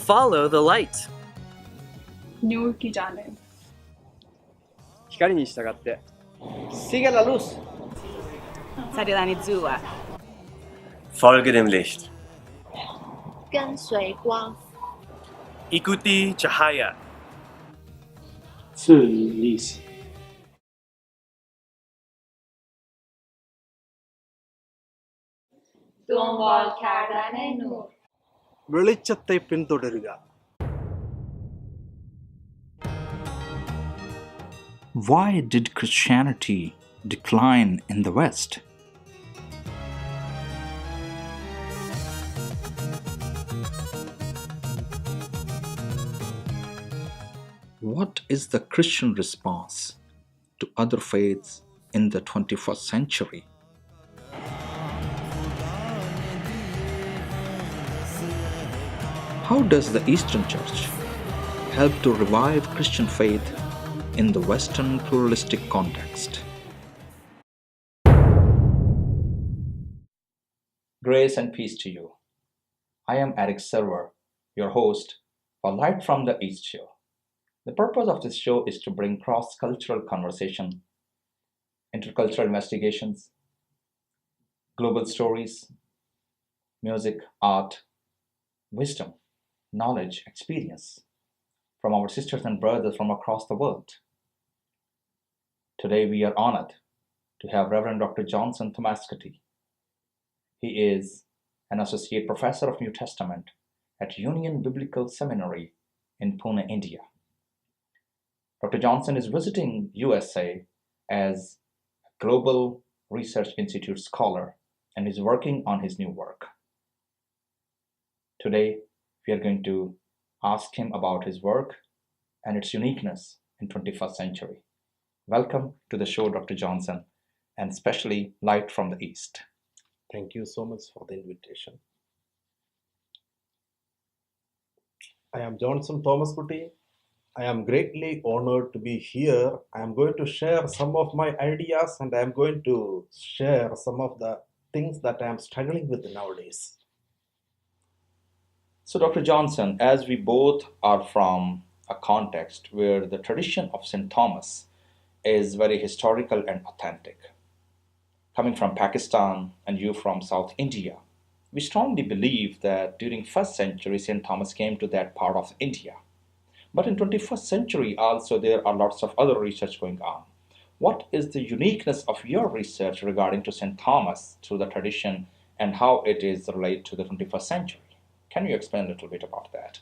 Follow the light. नूर की जानिब. 光に従って Sigue la luz. Sarilani Zua. Folge dem Licht. 跟随光， Ikuti Cahaya. 自历史。 دنبال کردن نور. வெளிச்சத்தை பின்தொடருக. Why did Christianity decline in the West? What is the Christian response to other faiths in the 21st century? How does the Eastern Church help to revive Christian faith in the Western pluralistic context? Grace and peace to you. I am Eric Sarwar, your host for Light from the East Show. The purpose of this show is to bring cross-cultural conversation, intercultural investigations, global stories, music, art, wisdom, knowledge, experience from our sisters and brothers from across the world. Today we are honored to have Reverend Dr. Johnson Thomaskutty. He is an associate professor of New Testament at Union Biblical Seminary in Pune, India. Dr. Johnson is visiting USA as a Global Research Institute scholar and is working on his new work. Today, we are going to ask him about his work and its uniqueness in 21st century. Welcome to the show, Dr. Johnson, and especially Light from the East. Thank you so much for the invitation. I am Johnson Thomaskutty. I am greatly honored to be here. I am going to share some of my ideas and I am going to share some of the things that I am struggling with nowadays. So, Dr. Johnson, as we both are from a context where the tradition of St. Thomas is very historical and authentic, coming from Pakistan and you from South India, we strongly believe that during 1st century, St. Thomas came to that part of India. But in 21st century also, there are lots of other research going on. What is the uniqueness of your research regarding to St. Thomas through the tradition and how it is related to the 21st century? Can you explain a little bit about that?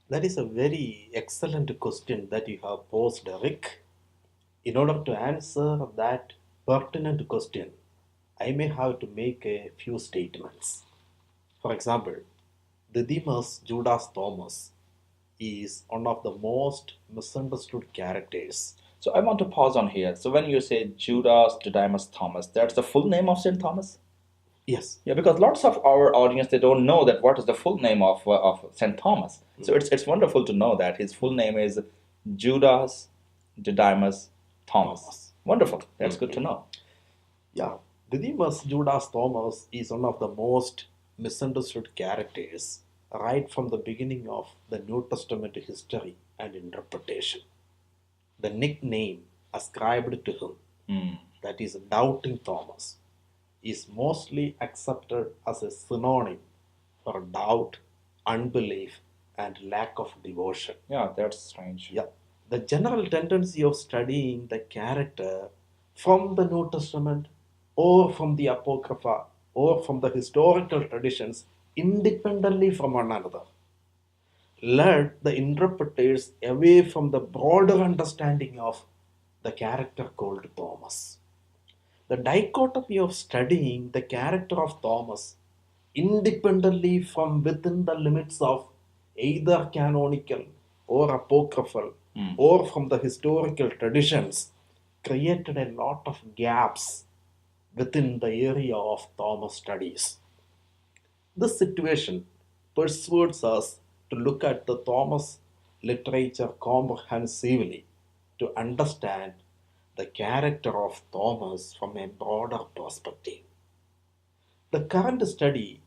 That is a very excellent question that you have posed, Eric. In order to answer that pertinent question, I may have to make a few statements. For example, Didymus Judas Thomas is one of the most misunderstood characters. So I want to pause on here. So when you say Judas Didymus Thomas, that's the full name of St. Thomas? Yes. Yeah, because lots of our audience, they don't know that what is the full name of St. Thomas. So it's wonderful to know that his full name is Judas Didymus Thomas. Wonderful. That's good to know. Yeah. Didymus Judas Thomas is one of the most misunderstood characters right from the beginning of the New Testament history and interpretation. The nickname ascribed to him, that is Doubting Thomas, is mostly accepted as a synonym for doubt, unbelief, and lack of devotion. Yeah, that's strange. Yeah. The general tendency of studying the character from the New Testament or from the Apocrypha or from the historical traditions independently from one another led the interpreters away from the broader understanding of the character called Thomas. The dichotomy of studying the character of Thomas independently from within the limits of either canonical or apocryphal or from the historical traditions created a lot of gaps within the area of Thomas studies. This situation persuades us to look at the Thomas literature comprehensively to understand the character of Thomas from a broader perspective. The current study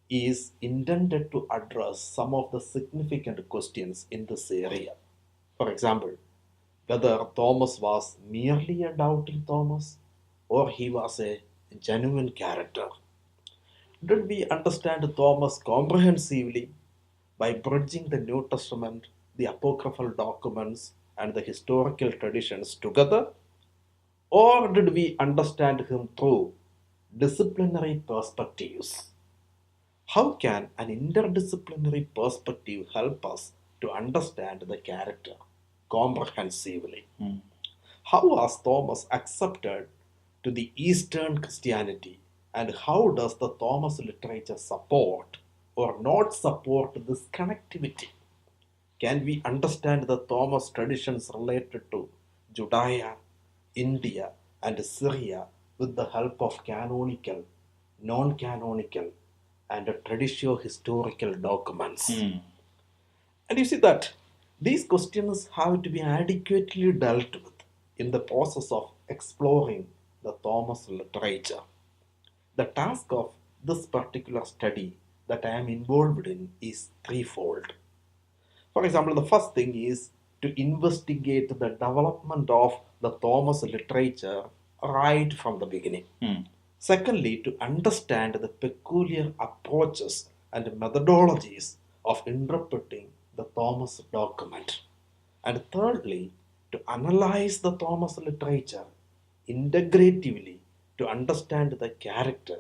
is intended to address some of the significant questions in this area. For example, whether Thomas was merely a doubting Thomas or he was a genuine character. Did we understand Thomas comprehensively by bridging the New Testament, the apocryphal documents, and the historical traditions together? Or did we understand him through disciplinary perspectives? How can an interdisciplinary perspective help us to understand the character comprehensively? How was Thomas accepted to the Eastern Christianity, and how does the Thomas literature support or not support this connectivity? Can we understand the Thomas traditions related to Judea, India, and Syria with the help of canonical, non canonical, and traditio historical documents? And you see that these questions have to be adequately dealt with in the process of exploring the Thomas literature. The task of this particular study that I am involved in is threefold. For example, the first thing is to investigate the development of the Thomas literature right from the beginning. Secondly, to understand the peculiar approaches and methodologies of interpreting the Thomas document. And thirdly, to analyze the Thomas literature integratively to understand the character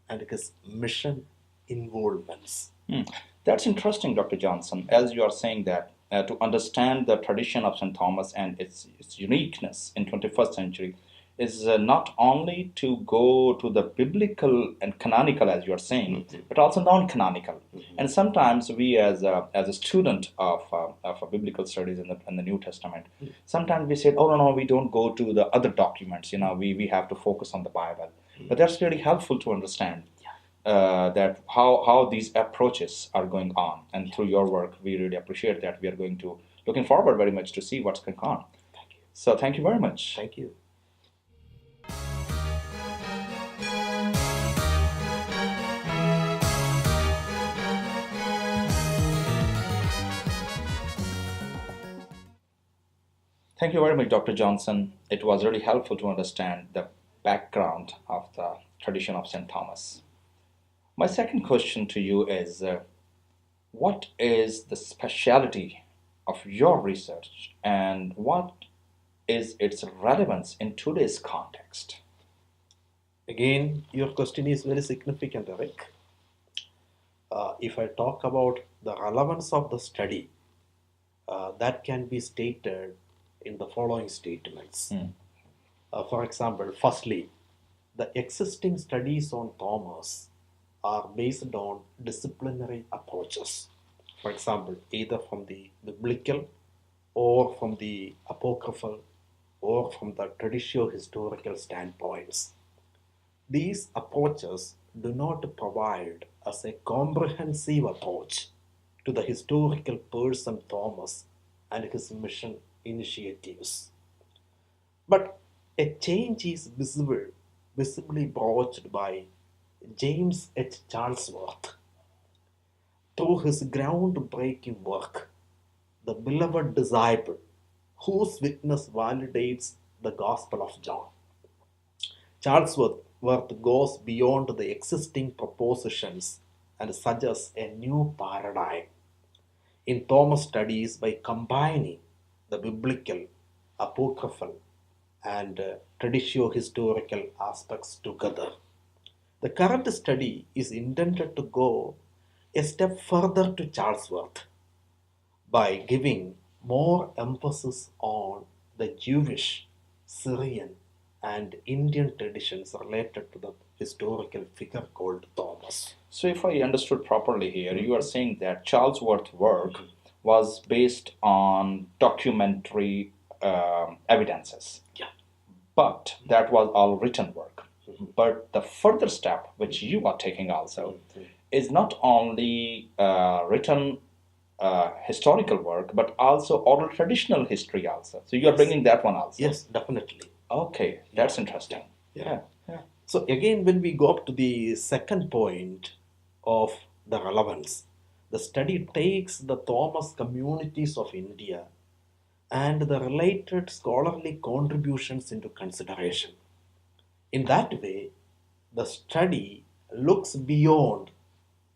and his mission involvements. That's interesting, Dr. Johnson. As you are saying that to understand the tradition of St. Thomas and its uniqueness in 21st century is not only to go to the biblical and canonical, as you are saying, but also non-canonical. And sometimes we, as a student of biblical studies in the New Testament, sometimes we say, oh no, we don't go to the other documents. We have to focus on the Bible. But that's really helpful to understand. That how these approaches are going on, and through your work we really appreciate that. We are looking forward very much to see what's going on. Thank you. So thank you very much. Thank you. Thank you very much, Dr. Johnson. It was really helpful to understand the background of the tradition of St. Thomas. My second question to you is, what is the specialty of your research and what is its relevance in today's context? Again, your question is very significant, Eric. If I talk about the relevance of the study, that can be stated in the following statements. For example, firstly, the existing studies on Thomas are based on disciplinary approaches. For example, either from the biblical or from the apocryphal or from the traditio historical standpoints. These approaches do not provide us a comprehensive approach to the historical person Thomas and his mission initiatives. But a change is visibly broached by James H. Charlesworth through his groundbreaking work, The Beloved Disciple, whose witness validates the Gospel of John. Charlesworth goes beyond the existing propositions and suggests a new paradigm in Thomas studies by combining the biblical, apocryphal, and traditio historical aspects together. The current study is intended to go a step further to Charlesworth by giving more emphasis on the Jewish, Syrian, and Indian traditions related to the historical figure called Thomas. So if I understood properly here, you are saying that Charlesworth's work was based on documentary evidences. Yeah. But that was all written work. But the further step, which you are taking also, is not only written historical work, but also oral traditional history also. So you are bringing that one also. Yes, definitely. Okay, that's interesting. Yeah. So again, when we go up to the second point of the relevance. The study takes the Thomas communities of India and the related scholarly contributions into consideration. In that way, the study looks beyond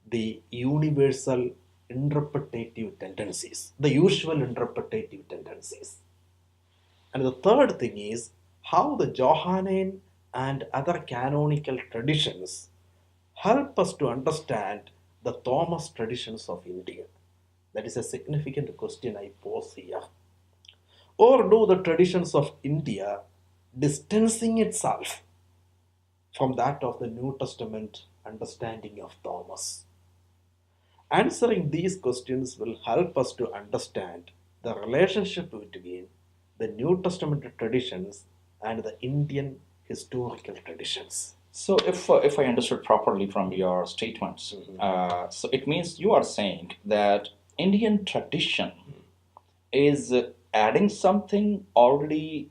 the universal interpretative tendencies, the usual interpretative tendencies. And the third thing is how the Johannine and other canonical traditions help us to understand the Thomas traditions of India. That is a significant question I pose here. Or do the traditions of India distancing itself from that of the New Testament understanding of Thomas? Answering these questions will help us to understand the relationship between the New Testament traditions and the Indian historical traditions. So, if I understood properly from your statements, so it means you are saying that Indian tradition is adding something already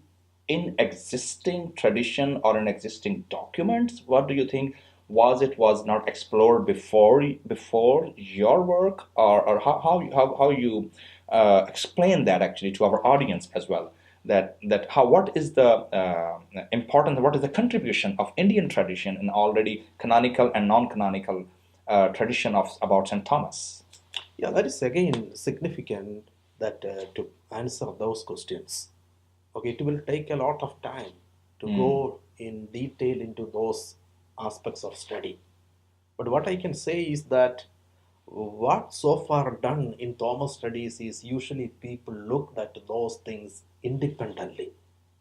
in existing tradition or in existing documents. What do you think? Was not explored before your work, or how you explain that actually to our audience as well? That how what is the important, what is the contribution of Indian tradition in already canonical and non-canonical tradition of about Saint Thomas? Yeah, that is again significant that to answer those questions. Okay, it will take a lot of time to go in detail into those aspects of study. But what I can say is that what so far done in Thomas studies is usually people look at those things independently,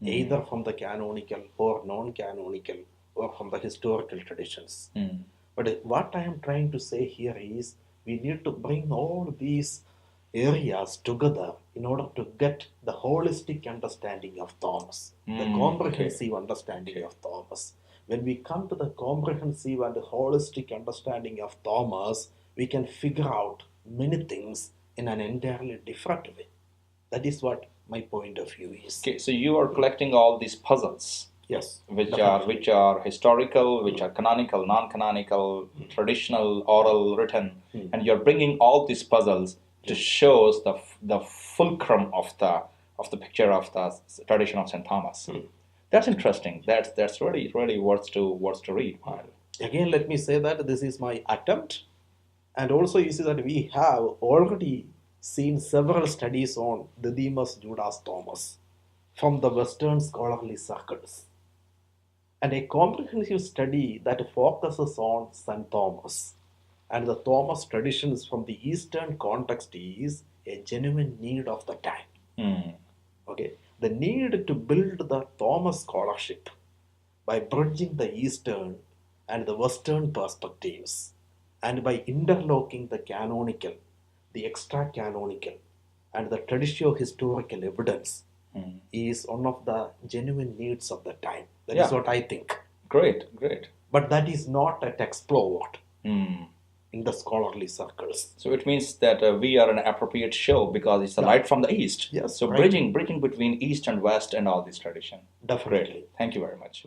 either from the canonical or non-canonical or from the historical traditions. But what I am trying to say here is we need to bring all these areas together in order to get the holistic understanding of Thomas, the comprehensive understanding of Thomas. When we come to the comprehensive and holistic understanding of Thomas, we can figure out many things in an entirely different way. That is what my point of view is. Okay, so you are collecting all these puzzles. Yes, which definitely. are historical, which are canonical, non-canonical, traditional, oral, written, and you're bringing all these puzzles to show the fulcrum of the picture of the tradition of Saint Thomas. That's interesting. That's really worth to read. Again, let me say that this is my attempt, and also you see that we have already seen several studies on Didymus Judas Thomas from the Western scholarly circles. And a comprehensive study that focuses on St. Thomas and the Thomas traditions from the Eastern context is a genuine need of the time. Okay, the need to build the Thomas scholarship by bridging the Eastern and the Western perspectives and by interlocking the canonical, the extra canonical, and the traditio-historical evidence is one of the genuine needs of the time. That is what I think. Great. But that is not yet explored in the scholarly circles. So it means that we are an appropriate show because it's a light from the East. Yes, so right. bridging between East and West and all this tradition. Definitely. Great. Thank you very much.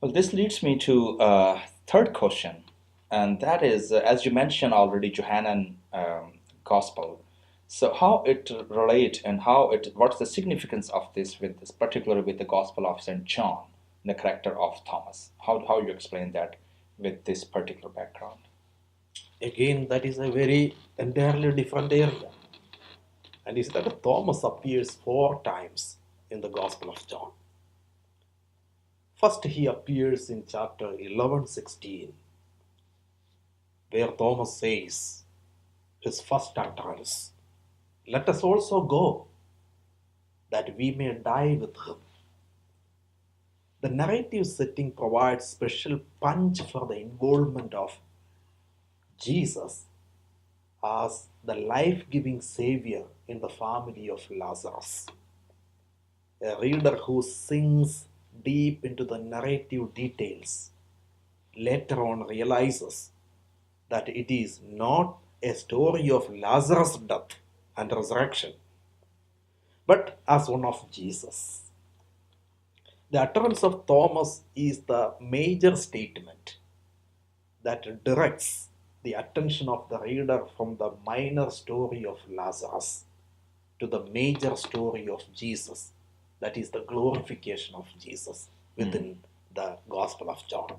Well, this leads me to third question, and that is, as you mentioned already, Johannine Gospel. So how it relate and what's the significance of this particularly with the Gospel of Saint John, the character of Thomas? How you explain that with this particular background? Again, that is a very entirely different area. And is that Thomas appears 4 times in the Gospel of John. First, he appears in chapter 11:16, where Thomas says, his first utterance, "Let us also go, that we may die with him." The narrative setting provides special punch for the involvement of Jesus as the life-giving Savior in the family of Lazarus. A reader who sinks deep into the narrative details later on realizes that it is not a story of Lazarus' death and resurrection, but as one of Jesus. The utterance of Thomas is the major statement that directs the attention of the reader from the minor story of Lazarus to the major story of Jesus, that is the glorification of Jesus within the Gospel of John.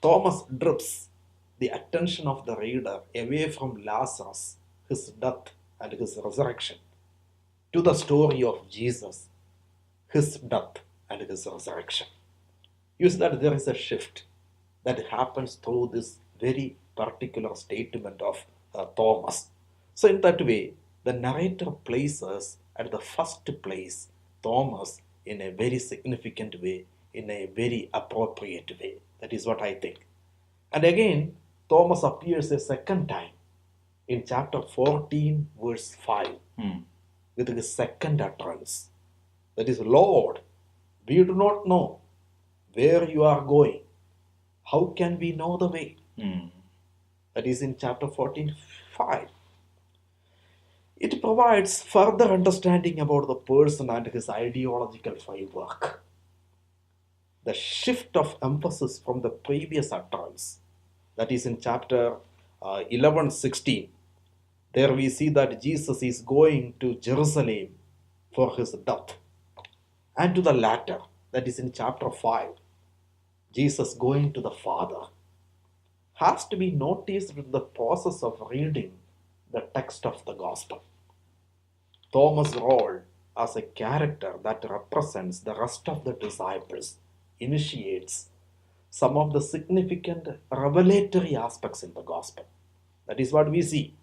Thomas drips the attention of the reader away from Lazarus, his death and his resurrection, to the story of Jesus, his death and his resurrection. You see that there is a shift that happens through this very particular statement of Thomas. So, in that way, the narrator places at the first place Thomas in a very significant way, in a very appropriate way. That is what I think. And again, Thomas appears a second time in chapter 14, verse 5, with his second utterance. That is, Lord, we do not know where you are going. How can we know the way? That is in chapter 14, 5. It provides further understanding about the person and his ideological framework. The shift of emphasis from the previous utterance, that is in chapter 11, 16. There we see that Jesus is going to Jerusalem for his death. And to the latter, that is in chapter 5, Jesus going to the Father, has to be noticed in the process of reading the text of the Gospel. Thomas' role as a character that represents the rest of the disciples initiates some of the significant revelatory aspects in the Gospel. That is what we see.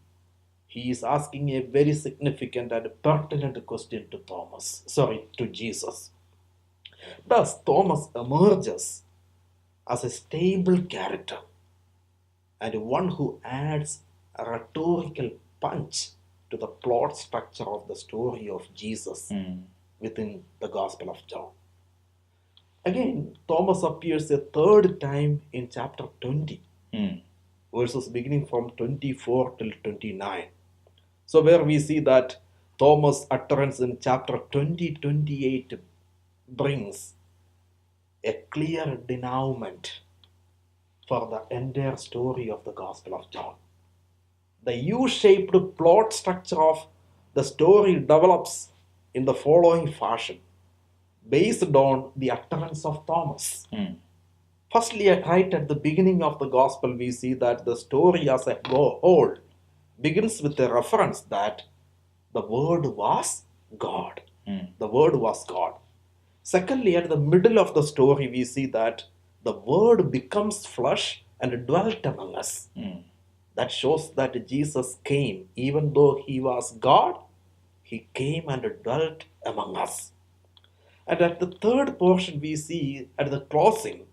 He is asking a very significant and pertinent question to Jesus. Thus, Thomas emerges as a stable character and one who adds a rhetorical punch to the plot structure of the story of Jesus within the Gospel of John. Again, Thomas appears a third time in chapter 20, verses beginning from 24 till 29. So, where we see that Thomas' utterance in chapter 28 brings a clear denouement for the entire story of the Gospel of John. The U-shaped plot structure of the story develops in the following fashion, based on the utterance of Thomas. Firstly, right at the beginning of the Gospel, we see that the story as a whole begins with a reference that the Word was God. The Word was God. Secondly, at the middle of the story, we see that the Word becomes flesh and dwelt among us. That shows that Jesus came, even though he was God, he came and dwelt among us. And at the third portion, we see at the closing,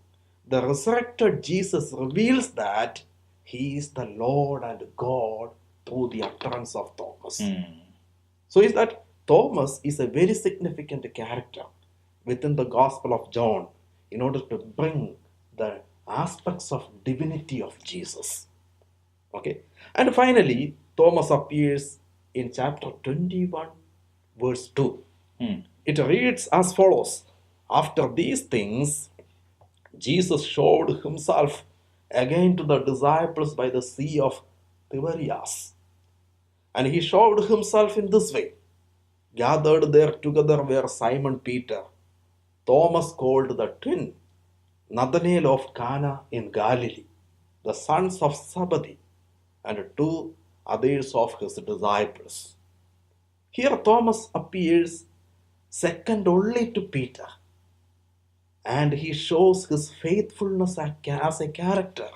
the resurrected Jesus reveals that he is the Lord and God through the utterance of Thomas. So is that Thomas is a very significant character within the Gospel of John in order to bring the aspects of divinity of Jesus. Okay, and finally, Thomas appears in chapter 21, verse 2. It reads as follows: After these things, Jesus showed himself again to the disciples by the Sea of Tiberias. And he showed himself in this way. Gathered there together were Simon Peter, Thomas called the twin, Nathanael of Cana in Galilee, the sons of Zebedee, and two others of his disciples. Here Thomas appears second only to Peter, and he shows his faithfulness as a character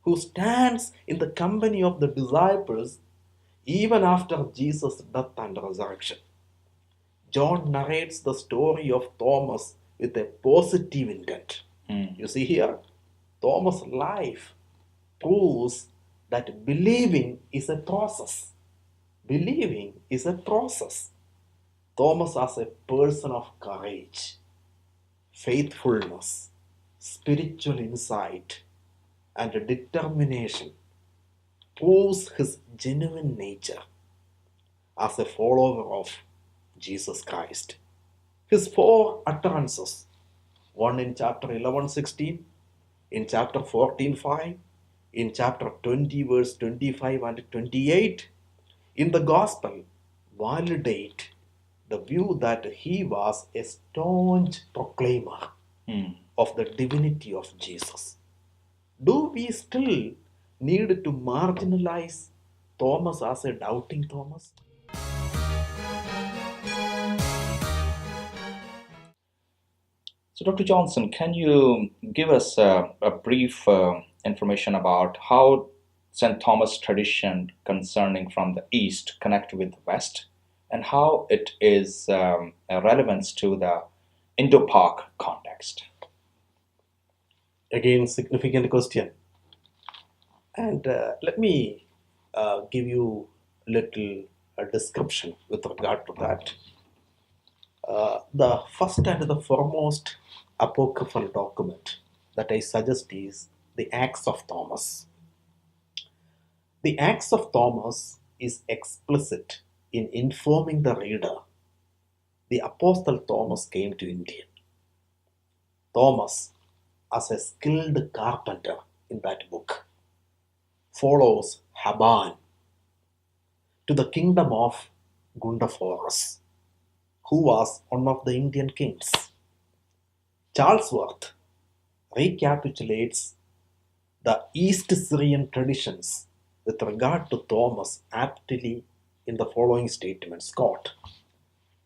who stands in the company of the disciples even after Jesus' death and resurrection. John narrates the story of Thomas with a positive intent. You see here, Thomas' life proves that believing is a process. Believing is a process. Thomas, as a person of courage, faithfulness, spiritual insight, and determination, proves his genuine nature as a follower of Jesus Christ. His four utterances One in chapter 11:16, in chapter 14:5, in chapter 20, verse 25 and 28. In the gospel, validate the view that he was a staunch proclaimer of the divinity of Jesus. Do we still need to marginalize Thomas as a doubting Thomas? So, Dr. Johnson, can you give us a brief information about how St. Thomas tradition concerning from the East connect with the West, and how it is a relevance to the Indo-Pak context? Again, significant question. And let me give you a little description with regard to that. The first and the foremost apocryphal document that I suggest is the Acts of Thomas. The Acts of Thomas is explicit in informing the reader the Apostle Thomas came to India. Thomas, as a skilled carpenter in that book, follows Haban to the kingdom of Gundaforus, who was one of the Indian kings. Charles Worth recapitulates the East Syrian traditions with regard to Thomas aptly in the following statements. Quote,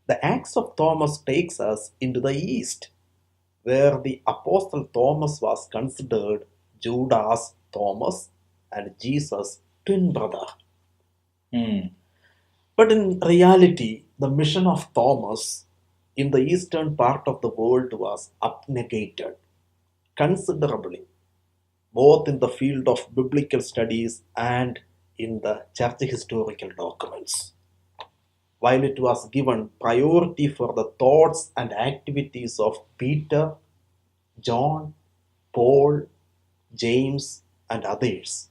"The Acts of Thomas takes us into the East, where the Apostle Thomas was considered Judas Thomas and Jesus' twin brother. But in reality, the mission of Thomas in the eastern part of the world was abnegated considerably, both in the field of biblical studies and in the church historical documents. While it was given priority for the thoughts and activities of Peter, John, Paul, James, and others,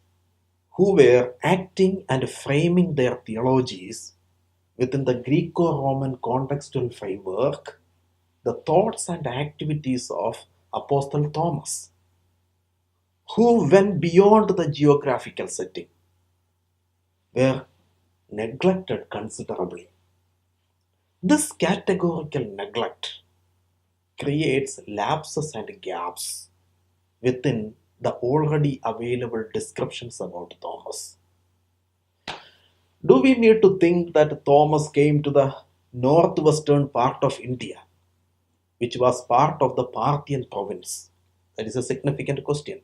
who were acting and framing their theologies within the Greco-Roman contextual framework, the thoughts and activities of Apostle Thomas, who went beyond the geographical setting, were neglected considerably. This categorical neglect creates lapses and gaps within the already available descriptions about Thomas. Do we need to think that Thomas came to the northwestern part of India, which was part of the Parthian province? That is a significant question.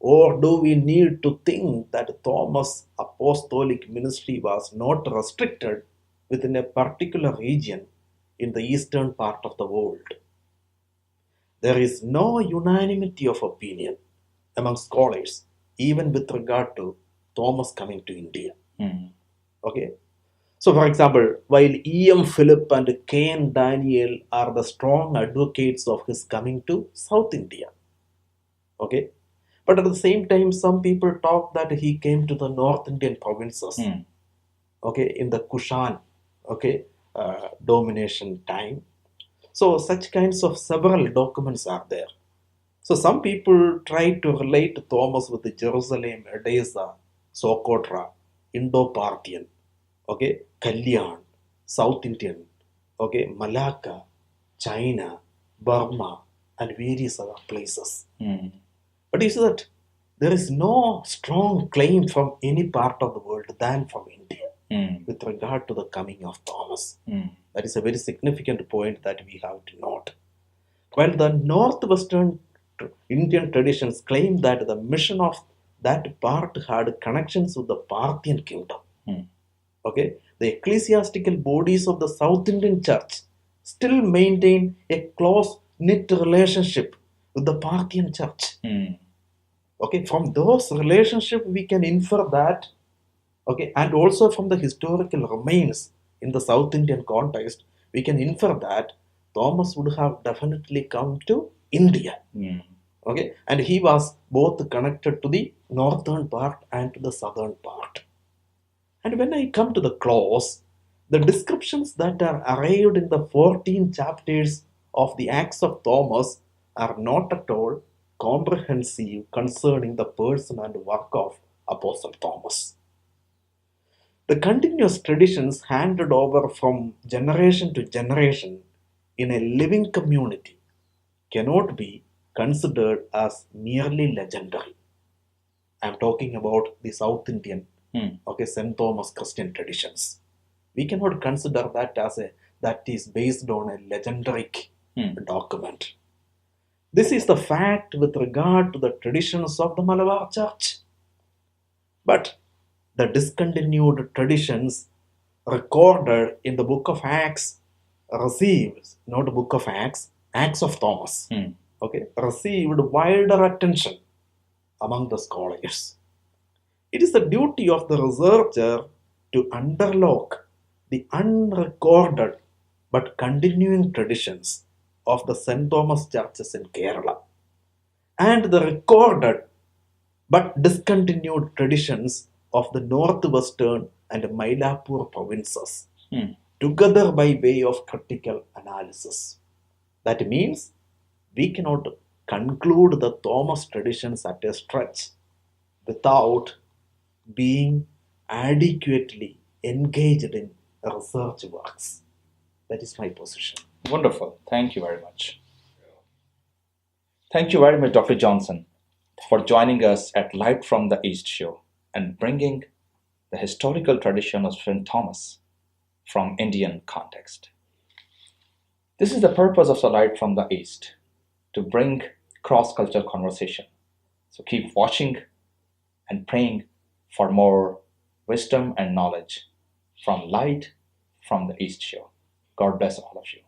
Or do we need to think that Thomas' apostolic ministry was not restricted within a particular region in the eastern part of the world? There is no unanimity of opinion among scholars, even with regard to Thomas coming to India. Okay. So, for example, while E.M. Philip and K.N. Daniel are the strong advocates of his coming to South India, okay, but at the same time, some people talk that he came to the North Indian provinces, okay, in the Kushan, okay, domination time. So, such kinds of several documents are there. So, some people try to relate Thomas with the Jerusalem, Edessa, Sokotra, Indo-Parthian, okay, Kalyan, South Indian, okay, Malacca, China, Burma, and various other places. But you see that there is no strong claim from any part of the world than from India with regard to the coming of Thomas. That is a very significant point that we have to note. While the northwestern Indian traditions claim that the mission of that part had connections with the Parthian kingdom, okay, the ecclesiastical bodies of the South Indian Church still maintain a close-knit relationship with the Parthian Church. Okay, from those relationships we can infer that, okay, and also from the historical remains in the South Indian context, we can infer that Thomas would have definitely come to India. Okay, and he was both connected to the northern part and to the southern part. And when I come to the close, the descriptions that are arrived in the 14 chapters of the Acts of Thomas are not at all comprehensive concerning the person and work of Apostle Thomas. The continuous traditions handed over from generation to generation in a living community cannot be considered as merely legendary. I'm talking about the South Indian, St. Thomas Christian traditions. We cannot consider that as that is based on a legendary document. This is the fact with regard to the traditions of the Malabar Church. But the discontinued traditions recorded in the book of Acts received, not the book of Acts, Acts of Thomas, received wider attention among the scholars. It is the duty of the researcher to underlook the unrecorded but continuing traditions of the St. Thomas churches in Kerala and the recorded but discontinued traditions of the northwestern and Mylapore provinces, together by way of critical analysis. That means we cannot conclude the Thomas traditions at a stretch without being adequately engaged in research works. That is my position. Wonderful. Thank you very much. Thank you very much, Dr. Johnson, for joining us at Light from the East show and bringing the historical tradition of St. Thomas from Indian context. This is the purpose of the Light from the East, to bring cross-cultural conversation. So keep watching and praying for more wisdom and knowledge from Light from the East show. God bless all of you.